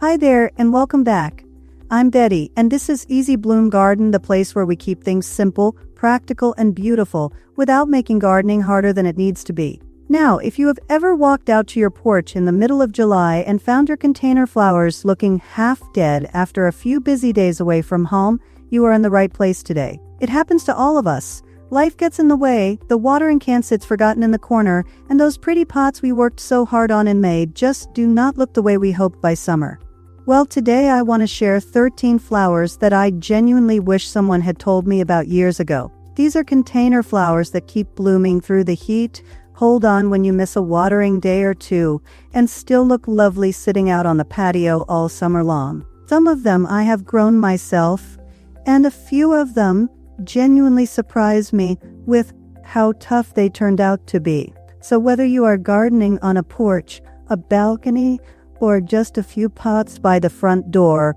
Hi there, and welcome back. I'm Betty, and this is Easy Bloom Garden, the place where we keep things simple, practical, and beautiful without making gardening harder than it needs to be. Now, if you have ever walked out to your porch in the middle of July and found your container flowers looking half dead after a few busy days away from home, you are in the right place today. It happens to all of us. Life gets in the way, the watering can sits forgotten in the corner, and those pretty pots we worked so hard on in May just do not look the way we hoped by summer. Well, today I want to share 13 flowers that I genuinely wish someone had told me about years ago. These are container flowers that keep blooming through the heat, hold on when you miss a watering day or two, and still look lovely sitting out on the patio all summer long. Some of them I have grown myself, and a few of them genuinely surprised me with how tough they turned out to be. So whether you are gardening on a porch, a balcony, or just a few pots by the front door,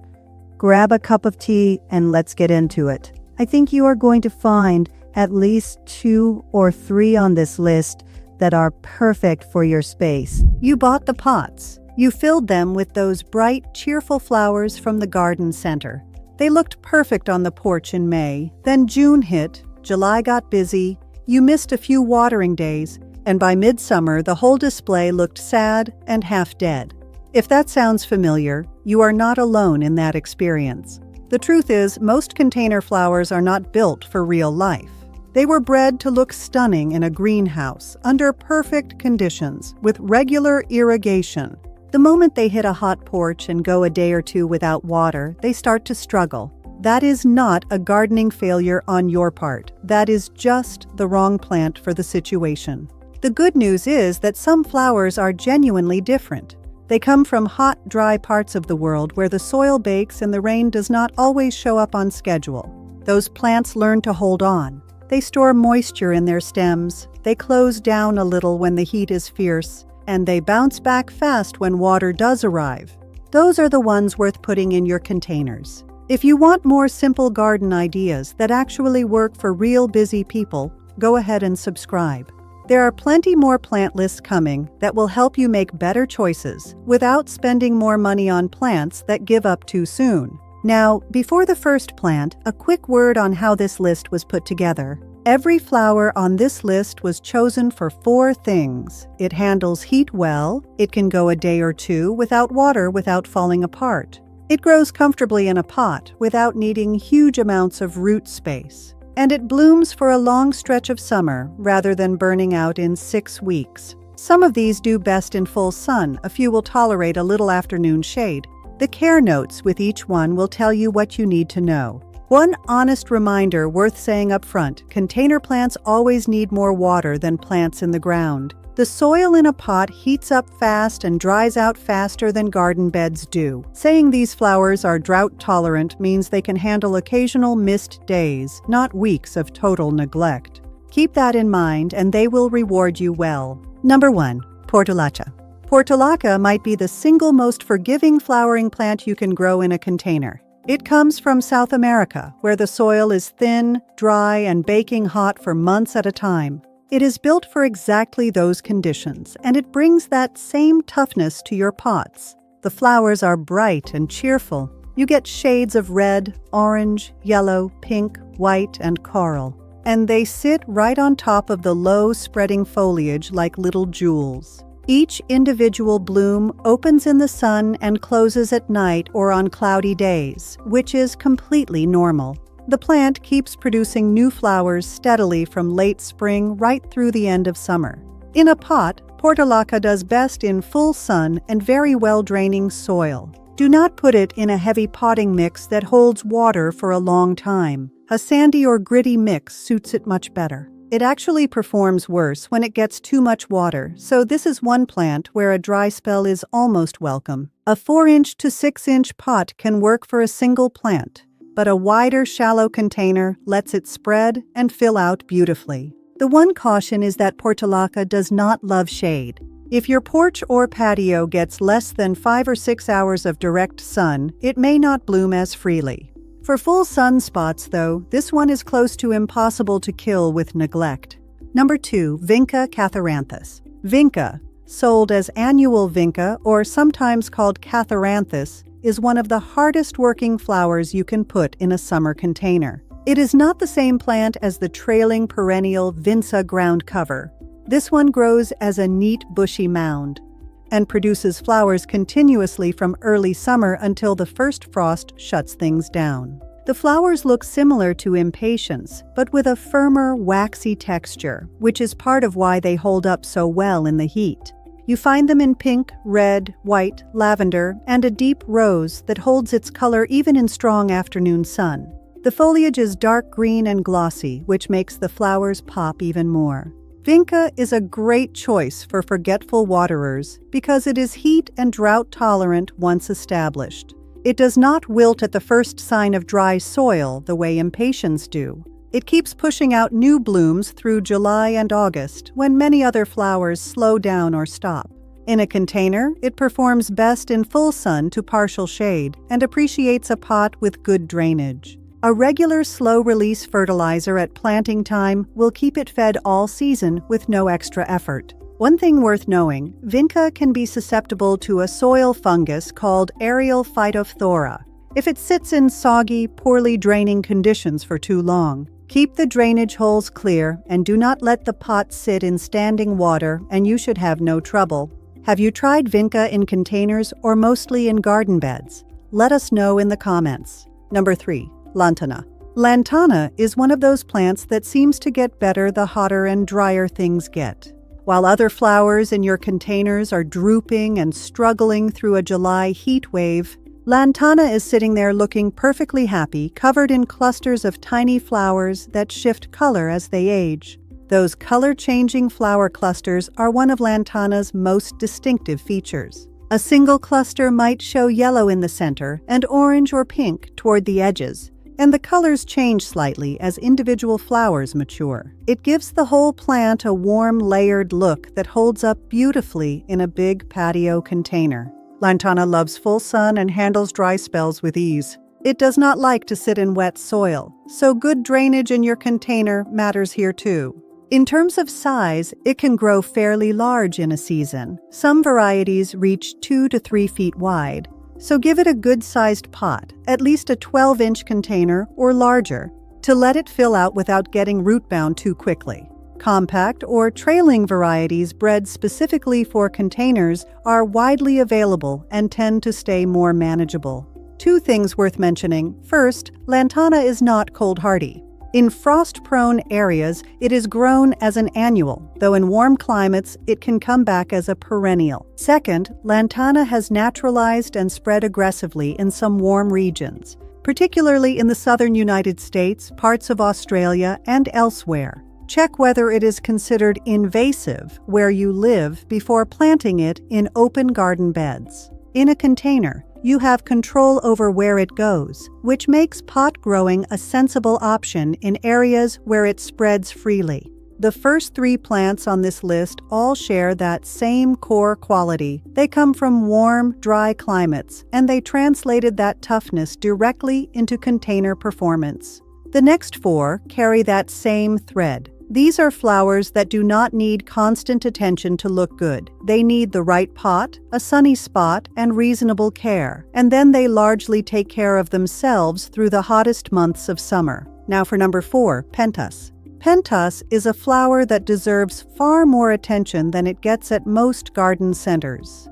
grab a cup of tea and let's get into it. I think you are going to find at least 2 or 3 on this list that are perfect for your space. You bought the pots. You filled them with those bright, cheerful flowers from the garden center. They looked perfect on the porch in May. Then June hit, July got busy, you missed a few watering days, and by midsummer the whole display looked sad and half dead. If that sounds familiar, you are not alone in that experience. The truth is, most container flowers are not built for real life. They were bred to look stunning in a greenhouse, under perfect conditions, with regular irrigation. The moment they hit a hot porch and go a day or two without water, they start to struggle. That is not a gardening failure on your part. That is just the wrong plant for the situation. The good news is that some flowers are genuinely different. They come from hot, dry parts of the world where the soil bakes and the rain does not always show up on schedule. Those plants learn to hold on. They store moisture in their stems, they close down a little when the heat is fierce, and they bounce back fast when water does arrive. Those are the ones worth putting in your containers. If you want more simple garden ideas that actually work for real busy people, go ahead and subscribe. There are plenty more plant lists coming that will help you make better choices without spending more money on plants that give up too soon. Now, before the first plant, a quick word on how this list was put together. Every flower on this list was chosen for 4 things. It handles heat well, it can go a day or two without water without falling apart. It grows comfortably in a pot without needing huge amounts of root space. And it blooms for a long stretch of summer rather than burning out in 6 weeks. Some of these do best in full sun, a few will tolerate a little afternoon shade. The care notes with each one will tell you what you need to know. One honest reminder worth saying up front: container plants always need more water than plants in the ground. The soil in a pot heats up fast and dries out faster than garden beds do. Saying these flowers are drought tolerant means they can handle occasional missed days, not weeks of total neglect. Keep that in mind and they will reward you well. Number 1. Portulaca. Portulaca might be the single most forgiving flowering plant you can grow in a container. It comes from South America, where the soil is thin, dry, and baking hot for months at a time. It is built for exactly those conditions, and it brings that same toughness to your pots. The flowers are bright and cheerful. You get shades of red, orange, yellow, pink, white, and coral. And they sit right on top of the low, spreading foliage like little jewels. Each individual bloom opens in the sun and closes at night or on cloudy days, which is completely normal. The plant keeps producing new flowers steadily from late spring right through the end of summer. In a pot, portulaca does best in full sun and very well-draining soil. Do not put it in a heavy potting mix that holds water for a long time. A sandy or gritty mix suits it much better. It actually performs worse when it gets too much water, so this is one plant where a dry spell is almost welcome. A 4-inch to 6-inch pot can work for a single plant, but a wider, shallow container lets it spread and fill out beautifully. The one caution is that portulaca does not love shade. If your porch or patio gets less than 5 or 6 hours of direct sun, it may not bloom as freely. For full sun spots, though, this one is close to impossible to kill with neglect. Number 2, Vinca catharanthus. Vinca, sold as annual vinca or sometimes called catharanthus, is one of the hardest working flowers you can put in a summer container. It is not the same plant as the trailing perennial Vinca ground cover. This one grows as a neat bushy mound and produces flowers continuously from early summer until the first frost shuts things down. The flowers look similar to impatiens, but with a firmer, waxy texture, which is part of why they hold up so well in the heat. You find them in pink, red, white, lavender, and a deep rose that holds its color even in strong afternoon sun. The foliage is dark green and glossy, which makes the flowers pop even more. Vinca is a great choice for forgetful waterers because it is heat and drought tolerant once established. It does not wilt at the first sign of dry soil the way impatiens do. It keeps pushing out new blooms through July and August when many other flowers slow down or stop. In a container, it performs best in full sun to partial shade and appreciates a pot with good drainage. A regular slow-release fertilizer at planting time will keep it fed all season with no extra effort. One thing worth knowing, Vinca can be susceptible to a soil fungus called aerial phytophthora if it sits in soggy, poorly draining conditions for too long. Keep the drainage holes clear and do not let the pot sit in standing water, and you should have no trouble. Have you tried Vinca in containers or mostly in garden beds? Let us know in the comments. Number 3. Lantana. Lantana is one of those plants that seems to get better the hotter and drier things get. While other flowers in your containers are drooping and struggling through a July heat wave, Lantana is sitting there looking perfectly happy, covered in clusters of tiny flowers that shift color as they age. Those color-changing flower clusters are one of Lantana's most distinctive features. A single cluster might show yellow in the center and orange or pink toward the edges, and the colors change slightly as individual flowers mature. It gives the whole plant a warm, layered look that holds up beautifully in a big patio container. Lantana loves full sun and handles dry spells with ease. It does not like to sit in wet soil, so good drainage in your container matters here too. In terms of size, it can grow fairly large in a season. Some varieties reach 2 to 3 feet wide. So give it a good-sized pot, at least a 12-inch container or larger, to let it fill out without getting root-bound too quickly. Compact or trailing varieties bred specifically for containers are widely available and tend to stay more manageable. 2 things worth mentioning. First, Lantana is not cold-hardy. In frost-prone areas, it is grown as an annual, though in warm climates, it can come back as a perennial. Second, Lantana has naturalized and spread aggressively in some warm regions, particularly in the southern United States, parts of Australia, and elsewhere. Check whether it is considered invasive where you live before planting it in open garden beds. In a container, you have control over where it goes, which makes pot growing a sensible option in areas where it spreads freely. The first 3 plants on this list all share that same core quality. They come from warm, dry climates, and they translated that toughness directly into container performance. The next 4 carry that same thread. These are flowers that do not need constant attention to look good. They need the right pot, a sunny spot, and reasonable care, and then they largely take care of themselves through the hottest months of summer. Now for number 4, pentas. Pentas is a flower that deserves far more attention than it gets at most garden centers.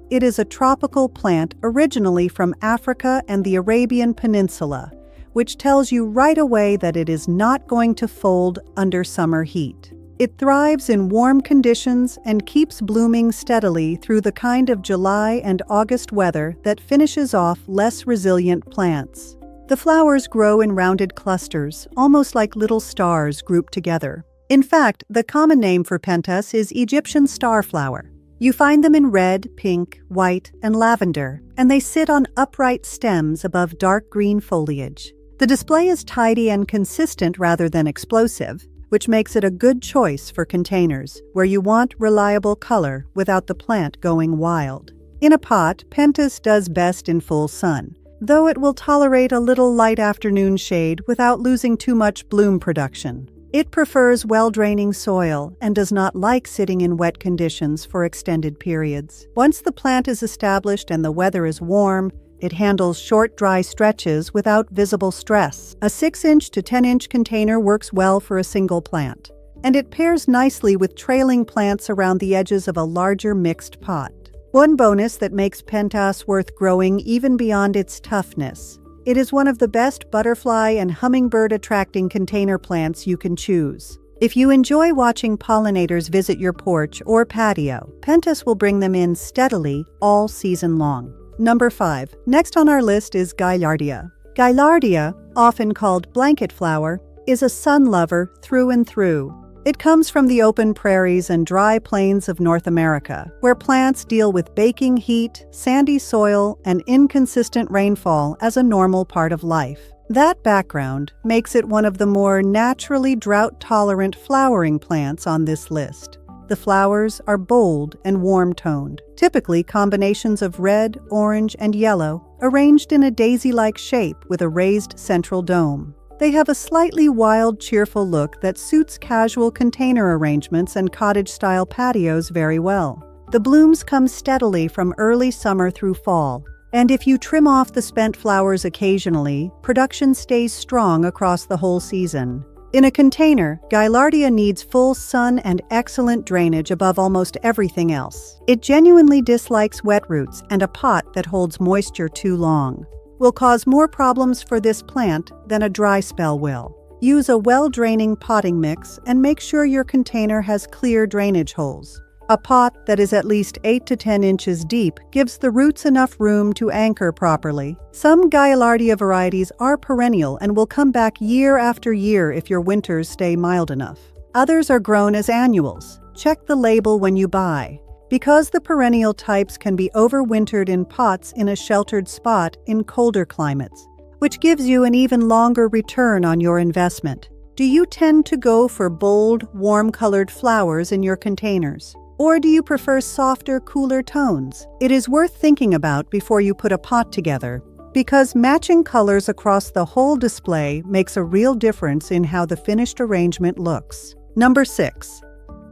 It is a tropical plant originally from Africa and the Arabian Peninsula, which tells you right away that it is not going to fold under summer heat. It thrives in warm conditions and keeps blooming steadily through the kind of July and August weather that finishes off less resilient plants. The flowers grow in rounded clusters, almost like little stars grouped together. In fact, the common name for pentas is Egyptian starflower. You find them in red, pink, white, and lavender, and they sit on upright stems above dark green foliage. The display is tidy and consistent rather than explosive, which makes it a good choice for containers where you want reliable color without the plant going wild. In a pot, pentas does best in full sun, though it will tolerate a little light afternoon shade without losing too much bloom production. It prefers well-draining soil and does not like sitting in wet conditions for extended periods. Once the plant is established and the weather is warm, It handles short, dry stretches without visible stress. A 6-inch to 10-inch container works well for a single plant, and it pairs nicely with trailing plants around the edges of a larger mixed pot. One bonus that makes pentas worth growing even beyond its toughness: it is one of the best butterfly and hummingbird attracting container plants you can choose. If you enjoy watching pollinators visit your porch or patio, pentas will bring them in steadily all season long. Number 5. Next on our list is Gaillardia. Gaillardia, often called blanket flower, is a sun lover through and through. It comes from the open prairies and dry plains of North America, where plants deal with baking heat, sandy soil, and inconsistent rainfall as a normal part of life. That background makes it one of the more naturally drought-tolerant flowering plants on this list. The flowers are bold and warm-toned, typically combinations of red, orange, and yellow, arranged in a daisy-like shape with a raised central dome. They have a slightly wild, cheerful look that suits casual container arrangements and cottage-style patios very well. The blooms come steadily from early summer through fall, and if you trim off the spent flowers occasionally, production stays strong across the whole season. In a container, Gaillardia needs full sun and excellent drainage above almost everything else. It genuinely dislikes wet roots, and a pot that holds moisture too long will cause more problems for this plant than a dry spell will. Use a well-draining potting mix and make sure your container has clear drainage holes. A pot that is at least 8 to 10 inches deep gives the roots enough room to anchor properly. Some Gaillardia varieties are perennial and will come back year after year if your winters stay mild enough. Others are grown as annuals. Check the label when you buy. Because the perennial types can be overwintered in pots in a sheltered spot in colder climates, which gives you an even longer return on your investment. Do you tend to go for bold, warm-colored flowers in your containers? Or do you prefer softer, cooler tones? It is worth thinking about before you put a pot together, because matching colors across the whole display makes a real difference in how the finished arrangement looks. Number 6.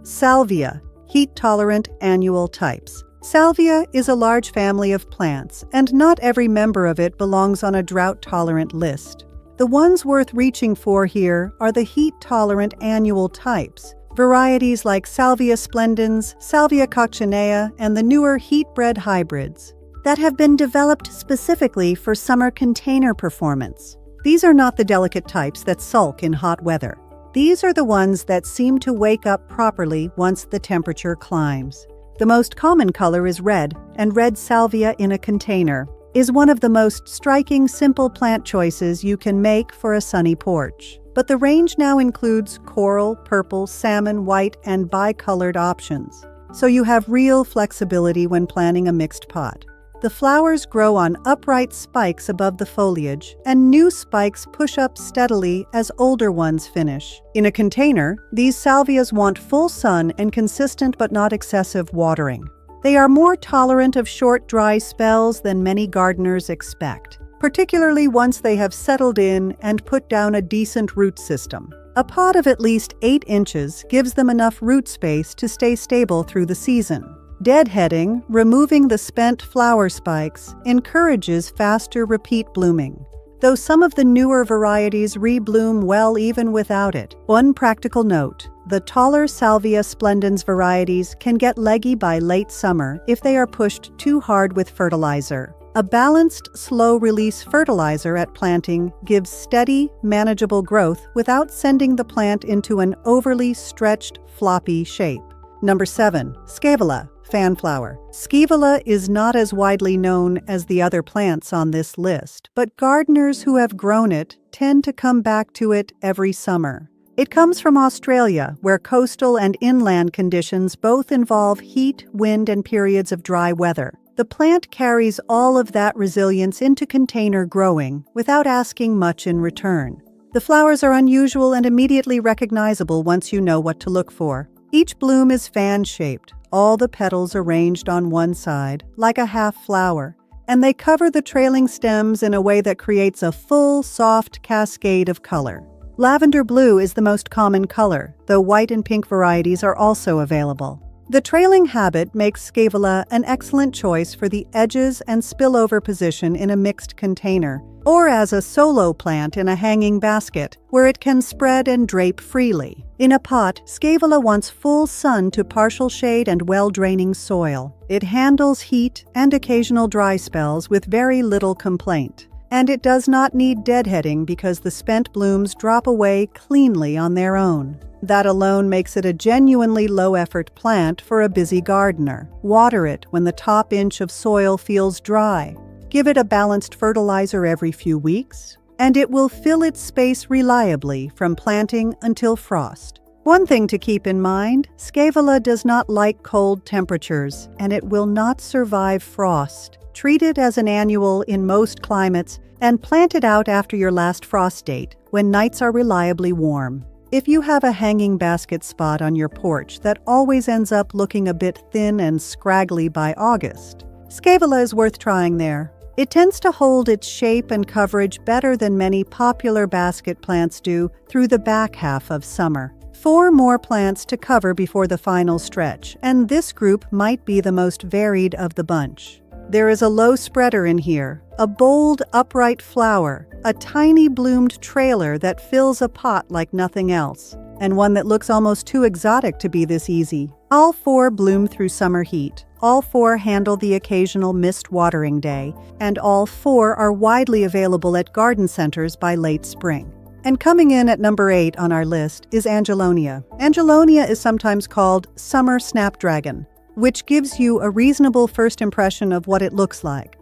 Salvia, heat-tolerant annual types. Salvia is a large family of plants, and not every member of it belongs on a drought-tolerant list. The ones worth reaching for here are the heat-tolerant annual types, varieties like Salvia splendens, Salvia coccinea, and the newer heat-bred hybrids that have been developed specifically for summer container performance. These are not the delicate types that sulk in hot weather. These are the ones that seem to wake up properly once the temperature climbs. The most common color is red, and red salvia in a container is one of the most striking simple plant choices you can make for a sunny porch. But the range now includes coral, purple, salmon, white, and bicolored options, so you have real flexibility when planning a mixed pot. The flowers grow on upright spikes above the foliage, and new spikes push up steadily as older ones finish. In a container, these salvias want full sun and consistent but not excessive watering. They are more tolerant of short, dry spells than many gardeners expect, particularly once they have settled in and put down a decent root system. A pot of at least 8 inches gives them enough root space to stay stable through the season. Deadheading, removing the spent flower spikes, encourages faster repeat blooming, though some of the newer varieties rebloom well even without it. One practical note: the taller Salvia splendens varieties can get leggy by late summer if they are pushed too hard with fertilizer. A balanced, slow-release fertilizer at planting gives steady, manageable growth without sending the plant into an overly stretched, floppy shape. Number 7. Scaevola, fanflower. Scaevola is not as widely known as the other plants on this list, but gardeners who have grown it tend to come back to it every summer. It comes from Australia, where coastal and inland conditions both involve heat, wind, and periods of dry weather. The plant carries all of that resilience into container growing without asking much in return. The flowers are unusual and immediately recognizable once you know what to look for. Each bloom is fan-shaped, all the petals arranged on one side, like a half flower, and they cover the trailing stems in a way that creates a full, soft cascade of color. Lavender blue is the most common color, though white and pink varieties are also available. The trailing habit makes Scaevola an excellent choice for the edges and spillover position in a mixed container, or as a solo plant in a hanging basket, where it can spread and drape freely. In a pot, Scaevola wants full sun to partial shade and well-draining soil. It handles heat and occasional dry spells with very little complaint. And it does not need deadheading because the spent blooms drop away cleanly on their own. That alone makes it a genuinely low-effort plant for a busy gardener. Water it when the top inch of soil feels dry. Give it a balanced fertilizer every few weeks, and it will fill its space reliably from planting until frost. One thing to keep in mind, Scaevola does not like cold temperatures, and it will not survive frost. Treat it as an annual in most climates and plant it out after your last frost date, when nights are reliably warm. If you have a hanging basket spot on your porch that always ends up looking a bit thin and scraggly by August, Scaevola is worth trying there. It tends to hold its shape and coverage better than many popular basket plants do through the back half of summer. 4 more plants to cover before the final stretch, and this group might be the most varied of the bunch. There is a low spreader in here, a bold, upright flower, a tiny bloomed trailer that fills a pot like nothing else, and one that looks almost too exotic to be this easy. All 4 bloom through summer heat. All 4 handle the occasional missed watering day, and all 4 are widely available at garden centers by late spring. And coming in at number 8 on our list is Angelonia. Angelonia is sometimes called summer snapdragon, which gives you a reasonable first impression of what it looks like.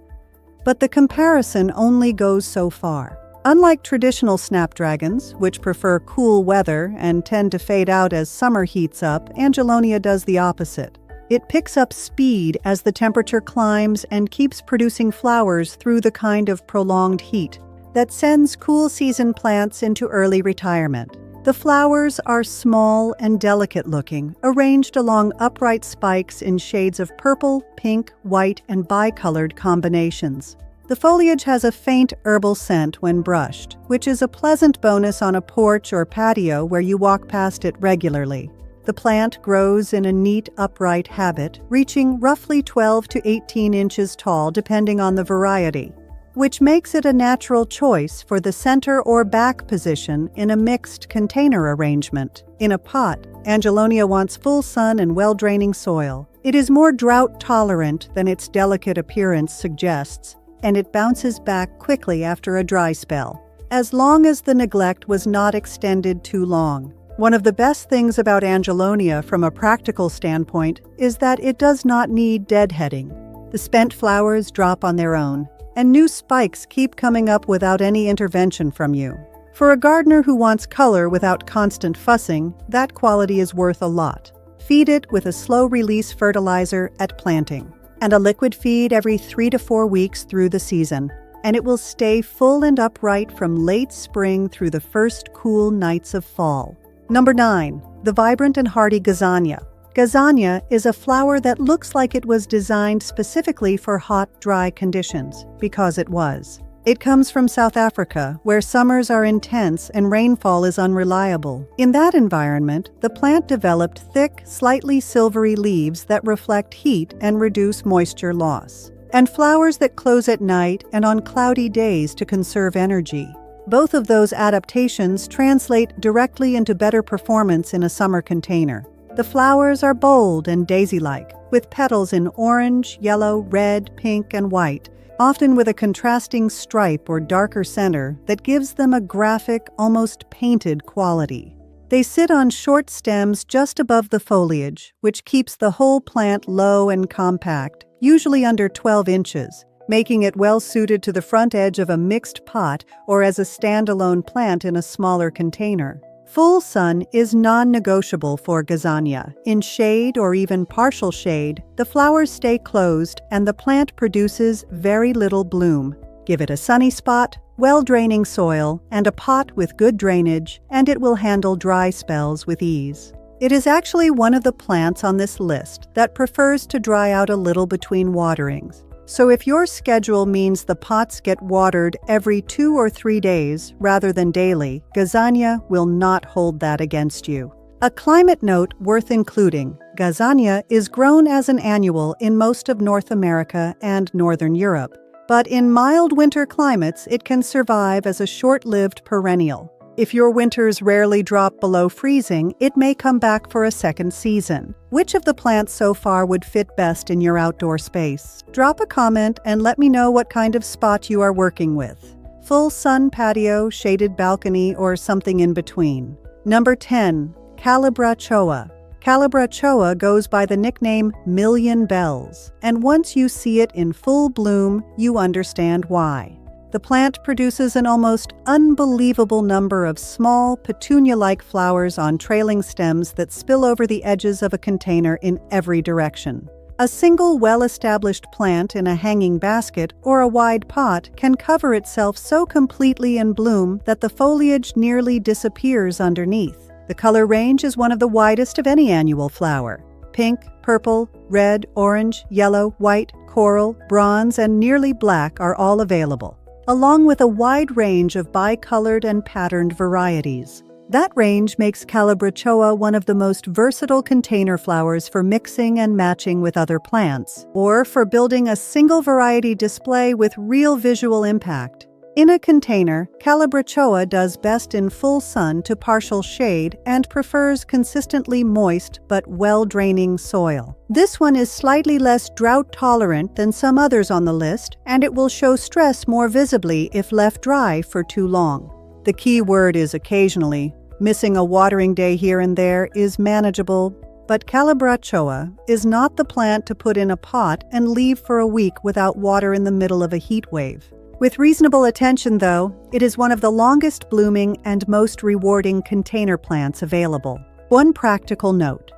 But the comparison only goes so far. Unlike traditional snapdragons, which prefer cool weather and tend to fade out as summer heats up, Angelonia does the opposite. It picks up speed as the temperature climbs and keeps producing flowers through the kind of prolonged heat that sends cool season plants into early retirement. The flowers are small and delicate-looking, arranged along upright spikes in shades of purple, pink, white, and bicolored combinations. The foliage has a faint herbal scent when brushed, which is a pleasant bonus on a porch or patio where you walk past it regularly. The plant grows in a neat, upright habit, reaching roughly 12 to 18 inches tall depending on the variety, which makes it a natural choice for the center or back position in a mixed container arrangement. In a pot, Angelonia wants full sun and well-draining soil. It is more drought-tolerant than its delicate appearance suggests, and it bounces back quickly after a dry spell, as long as the neglect was not extended too long. One of the best things about Angelonia from a practical standpoint is that it does not need deadheading. The spent flowers drop on their own, and new spikes keep coming up without any intervention from you. For a gardener who wants color without constant fussing, that quality is worth a lot. Feed it with a slow-release fertilizer at planting, and a liquid feed every 3 to 4 weeks through the season, and it will stay full and upright from late spring through the first cool nights of fall. Number 9. The vibrant and hardy gazania. Gazania is a flower that looks like it was designed specifically for hot, dry conditions, because it was. It comes from South Africa, where summers are intense and rainfall is unreliable. In that environment, the plant developed thick, slightly silvery leaves that reflect heat and reduce moisture loss, and flowers that close at night and on cloudy days to conserve energy. Both of those adaptations translate directly into better performance in a summer container. The flowers are bold and daisy-like, with petals in orange, yellow, red, pink, and white, often with a contrasting stripe or darker center that gives them a graphic, almost painted quality. They sit on short stems just above the foliage, which keeps the whole plant low and compact, usually under 12 inches, making it well-suited to the front edge of a mixed pot or as a standalone plant in a smaller container. Full sun is non-negotiable for gazania. In shade or even partial shade, the flowers stay closed and the plant produces very little bloom. Give it a sunny spot, well-draining soil, and a pot with good drainage, and it will handle dry spells with ease. It is actually one of the plants on this list that prefers to dry out a little between waterings. So if your schedule means the pots get watered every 2 or 3 days rather than daily, gazania will not hold that against you. A climate note worth including: gazania is grown as an annual in most of North America and Northern Europe, but in mild winter climates it can survive as a short-lived perennial. If your winters rarely drop below freezing, it may come back for a second season. Which of the plants so far would fit best in your outdoor space? Drop a comment and let me know what kind of spot you are working with. Full sun patio, shaded balcony, or something in between. Number 10. Calabrachoa. Calabrachoa goes by the nickname Million Bells, and once you see it in full bloom, you understand why. The plant produces an almost unbelievable number of small, petunia-like flowers on trailing stems that spill over the edges of a container in every direction. A single well-established plant in a hanging basket or a wide pot can cover itself so completely in bloom that the foliage nearly disappears underneath. The color range is one of the widest of any annual flower. Pink, purple, red, orange, yellow, white, coral, bronze, and nearly black are all available, along with a wide range of bicolored and patterned varieties. That range makes Calabrachoa one of the most versatile container flowers for mixing and matching with other plants, or for building a single variety display with real visual impact. In a container, Calabrachoa does best in full sun to partial shade and prefers consistently moist but well-draining soil. This one is slightly less drought-tolerant than some others on the list, and it will show stress more visibly if left dry for too long. The key word is occasionally. Missing a watering day here and there is manageable, but Calabrachoa is not the plant to put in a pot and leave for a week without water in the middle of a heat wave. With reasonable attention, though, it is one of the longest blooming and most rewarding container plants available. One practical note: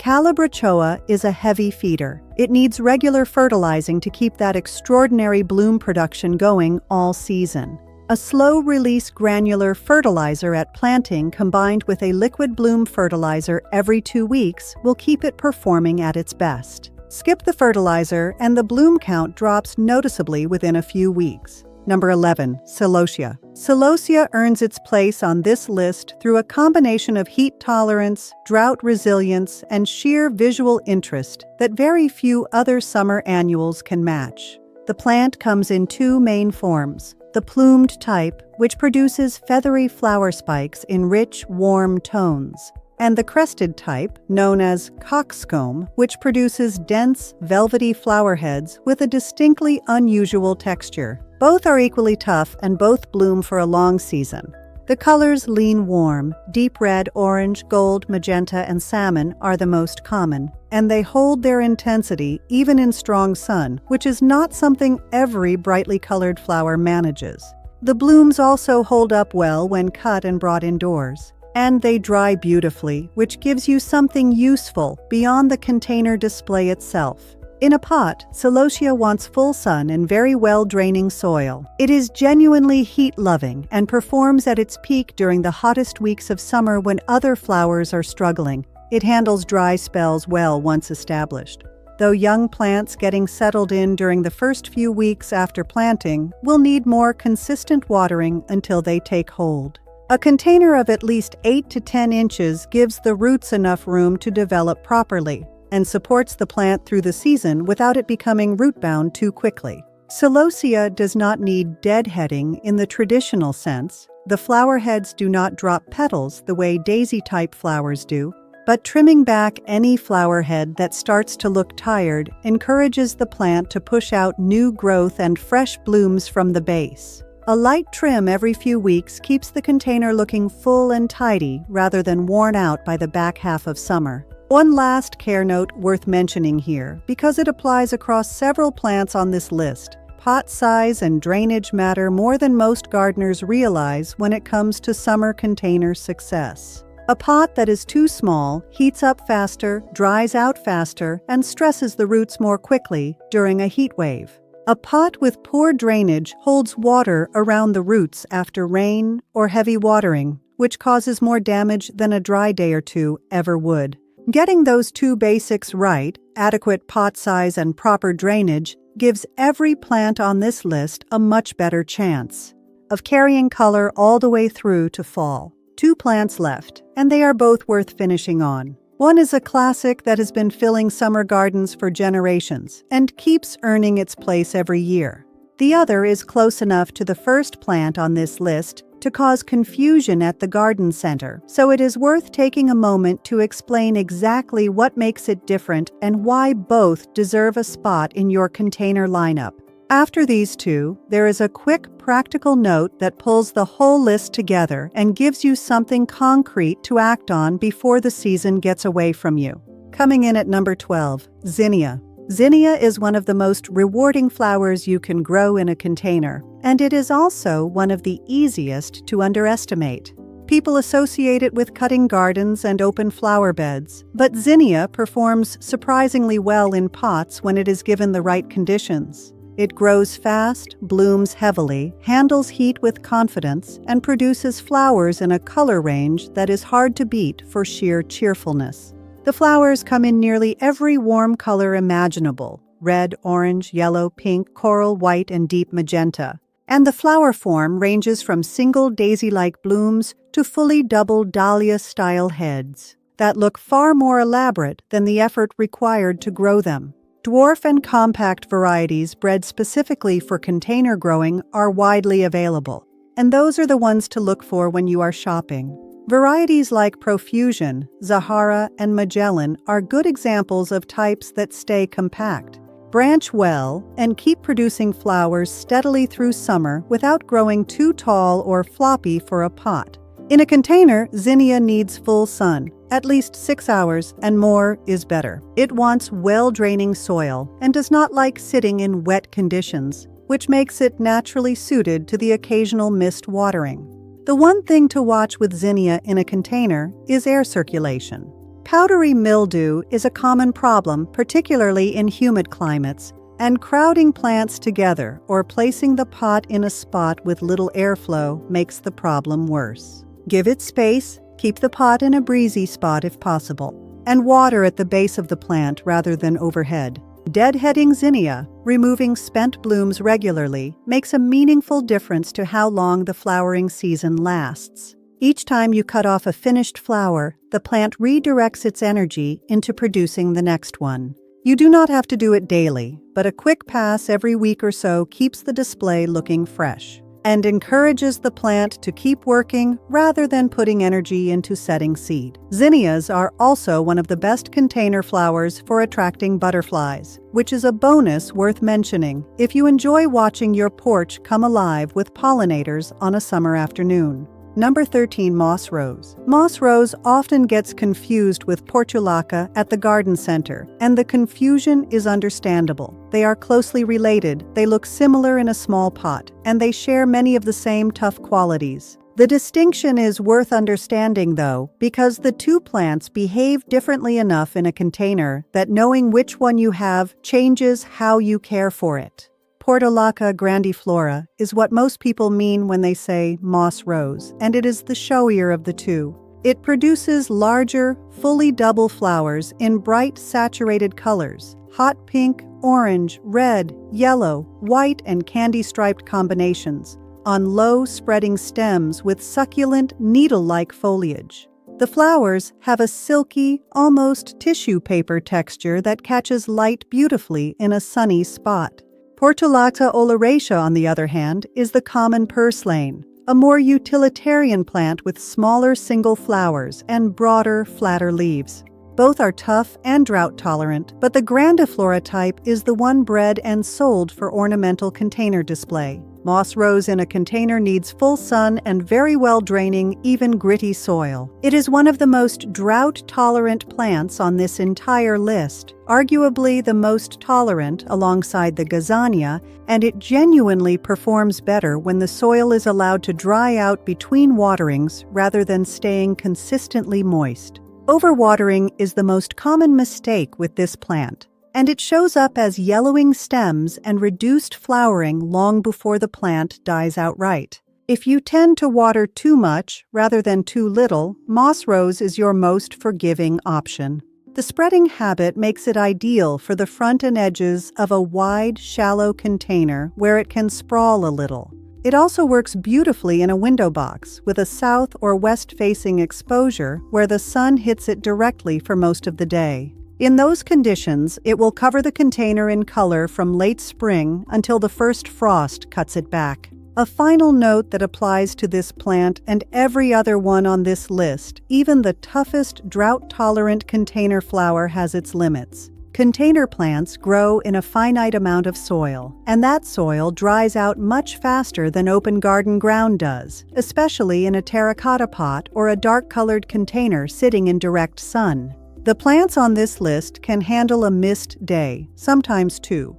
Calabrachoa is a heavy feeder. It needs regular fertilizing to keep that extraordinary bloom production going all season. A slow-release granular fertilizer at planting combined with a liquid bloom fertilizer every 2 weeks will keep it performing at its best. Skip the fertilizer and the bloom count drops noticeably within a few weeks. Number 11. Celosia. Celosia earns its place on this list through a combination of heat tolerance, drought resilience, and sheer visual interest that very few other summer annuals can match. The plant comes in 2 main forms: the plumed type, which produces feathery flower spikes in rich, warm tones, and the crested type, known as coxcomb, which produces dense, velvety flower heads with a distinctly unusual texture. Both are equally tough and both bloom for a long season. The colors lean warm. Deep red, orange, gold, magenta, and salmon are the most common, and they hold their intensity even in strong sun, which is not something every brightly colored flower manages. The blooms also hold up well when cut and brought indoors. And they dry beautifully, which gives you something useful beyond the container display itself. In a pot, Celosia wants full sun and very well-draining soil. It is genuinely heat-loving and performs at its peak during the hottest weeks of summer when other flowers are struggling. It handles dry spells well once established, though young plants getting settled in during the first few weeks after planting will need more consistent watering until they take hold. A container of at least 8 to 10 inches gives the roots enough room to develop properly and supports the plant through the season without it becoming root-bound too quickly. Celosia does not need deadheading in the traditional sense. The flower heads do not drop petals the way daisy-type flowers do, but trimming back any flower head that starts to look tired encourages the plant to push out new growth and fresh blooms from the base. A light trim every few weeks keeps the container looking full and tidy rather than worn out by the back half of summer. One last care note worth mentioning here, because it applies across several plants on this list. Pot size and drainage matter more than most gardeners realize when it comes to summer container success. A pot that is too small heats up faster, dries out faster, and stresses the roots more quickly during a heat wave. A pot with poor drainage holds water around the roots after rain or heavy watering, which causes more damage than a dry day or two ever would. Getting those 2 basics right, adequate pot size and proper drainage, gives every plant on this list a much better chance of carrying color all the way through to fall. 2 plants left, and they are both worth finishing on. One is a classic that has been filling summer gardens for generations and keeps earning its place every year. The other is close enough to the first plant on this list to cause confusion at the garden center, so it is worth taking a moment to explain exactly what makes it different and why both deserve a spot in your container lineup. After these two, there is a quick, practical note that pulls the whole list together and gives you something concrete to act on before the season gets away from you. Coming in at number 12, zinnia. Zinnia is one of the most rewarding flowers you can grow in a container, and it is also one of the easiest to underestimate. People associate it with cutting gardens and open flower beds, but zinnia performs surprisingly well in pots when it is given the right conditions. It grows fast, blooms heavily, handles heat with confidence, and produces flowers in a color range that is hard to beat for sheer cheerfulness. The flowers come in nearly every warm color imaginable: red, orange, yellow, pink, coral, white, and deep magenta. And the flower form ranges from single daisy-like blooms to fully double dahlia-style heads that look far more elaborate than the effort required to grow them. Dwarf and compact varieties bred specifically for container growing are widely available, and those are the ones to look for when you are shopping. Varieties like Profusion, Zahara, and Magellan are good examples of types that stay compact, branch well, and keep producing flowers steadily through summer without growing too tall or floppy for a pot. In a container, zinnia needs full sun, at least 6 hours, and more is better. It wants well-draining soil and does not like sitting in wet conditions, which makes it naturally suited to the occasional mist watering. The one thing to watch with zinnia in a container is air circulation. Powdery mildew is a common problem, particularly in humid climates, and crowding plants together or placing the pot in a spot with little airflow makes the problem worse. Give it space, keep the pot in a breezy spot if possible, and water at the base of the plant rather than overhead. Deadheading zinnia, removing spent blooms regularly, makes a meaningful difference to how long the flowering season lasts. Each time you cut off a finished flower, the plant redirects its energy into producing the next one. You do not have to do it daily, but a quick pass every week or so keeps the display looking fresh and encourages the plant to keep working rather than putting energy into setting seed. Zinnias are also one of the best container flowers for attracting butterflies, which is a bonus worth mentioning if you enjoy watching your porch come alive with pollinators on a summer afternoon. Number 13, moss rose. Moss rose often gets confused with portulaca at the garden center, and the confusion is understandable. They are closely related, they look similar in a small pot, and they share many of the same tough qualities. The distinction is worth understanding, though, because the two plants behave differently enough in a container that knowing which one you have changes how you care for it. Portulaca grandiflora is what most people mean when they say moss rose, and it is the showier of the two. It produces larger, fully double flowers in bright, saturated colors: hot pink, orange, red, yellow, white, and candy-striped combinations, on low, spreading stems with succulent, needle-like foliage. The flowers have a silky, almost tissue paper texture that catches light beautifully in a sunny spot. Portulaca oleracea, on the other hand, is the common purslane, a more utilitarian plant with smaller single flowers and broader, flatter leaves. Both are tough and drought-tolerant, but the grandiflora type is the one bred and sold for ornamental container display. Moss rose in a container needs full sun and very well-draining, even gritty soil. It is one of the most drought-tolerant plants on this entire list, arguably the most tolerant alongside the gazania, and it genuinely performs better when the soil is allowed to dry out between waterings rather than staying consistently moist. Overwatering is the most common mistake with this plant, and it shows up as yellowing stems and reduced flowering long before the plant dies outright. If you tend to water too much rather than too little, moss rose is your most forgiving option. The spreading habit makes it ideal for the front and edges of a wide, shallow container where it can sprawl a little. It also works beautifully in a window box with a south or west-facing exposure where the sun hits it directly for most of the day. In those conditions, it will cover the container in color from late spring until the first frost cuts it back. A final note that applies to this plant and every other one on this list, even the toughest drought-tolerant container flower has its limits. Container plants grow in a finite amount of soil, and that soil dries out much faster than open garden ground does, especially in a terracotta pot or a dark-colored container sitting in direct sun. The plants on this list can handle a mist day, sometimes two.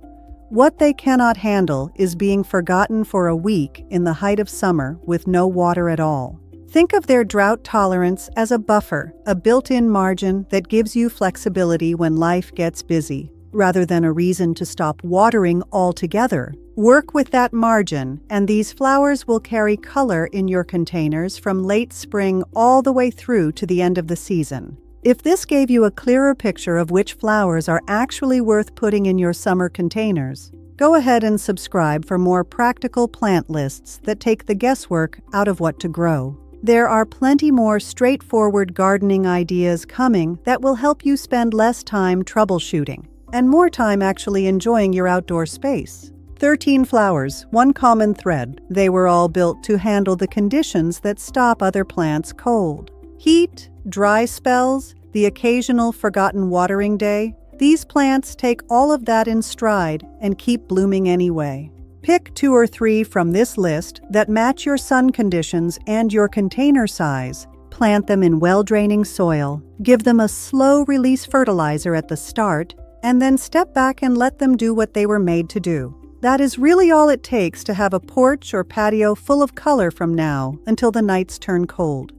What they cannot handle is being forgotten for a week in the height of summer with no water at all. Think of their drought tolerance as a buffer, a built-in margin that gives you flexibility when life gets busy, rather than a reason to stop watering altogether. Work with that margin, and these flowers will carry color in your containers from late spring all the way through to the end of the season. If this gave you a clearer picture of which flowers are actually worth putting in your summer containers, go ahead and subscribe for more practical plant lists that take the guesswork out of what to grow. There are plenty more straightforward gardening ideas coming that will help you spend less time troubleshooting and more time actually enjoying your outdoor space. 13 flowers, one common thread. They were all built to handle the conditions that stop other plants cold. Heat, dry spells, the occasional forgotten watering day. These plants take all of that in stride and keep blooming anyway. Pick 2 or 3 from this list that match your sun conditions and your container size. Plant them in well-draining soil, give them a slow-release fertilizer at the start, and then step back and let them do what they were made to do. That is really all it takes to have a porch or patio full of color from now until the nights turn cold.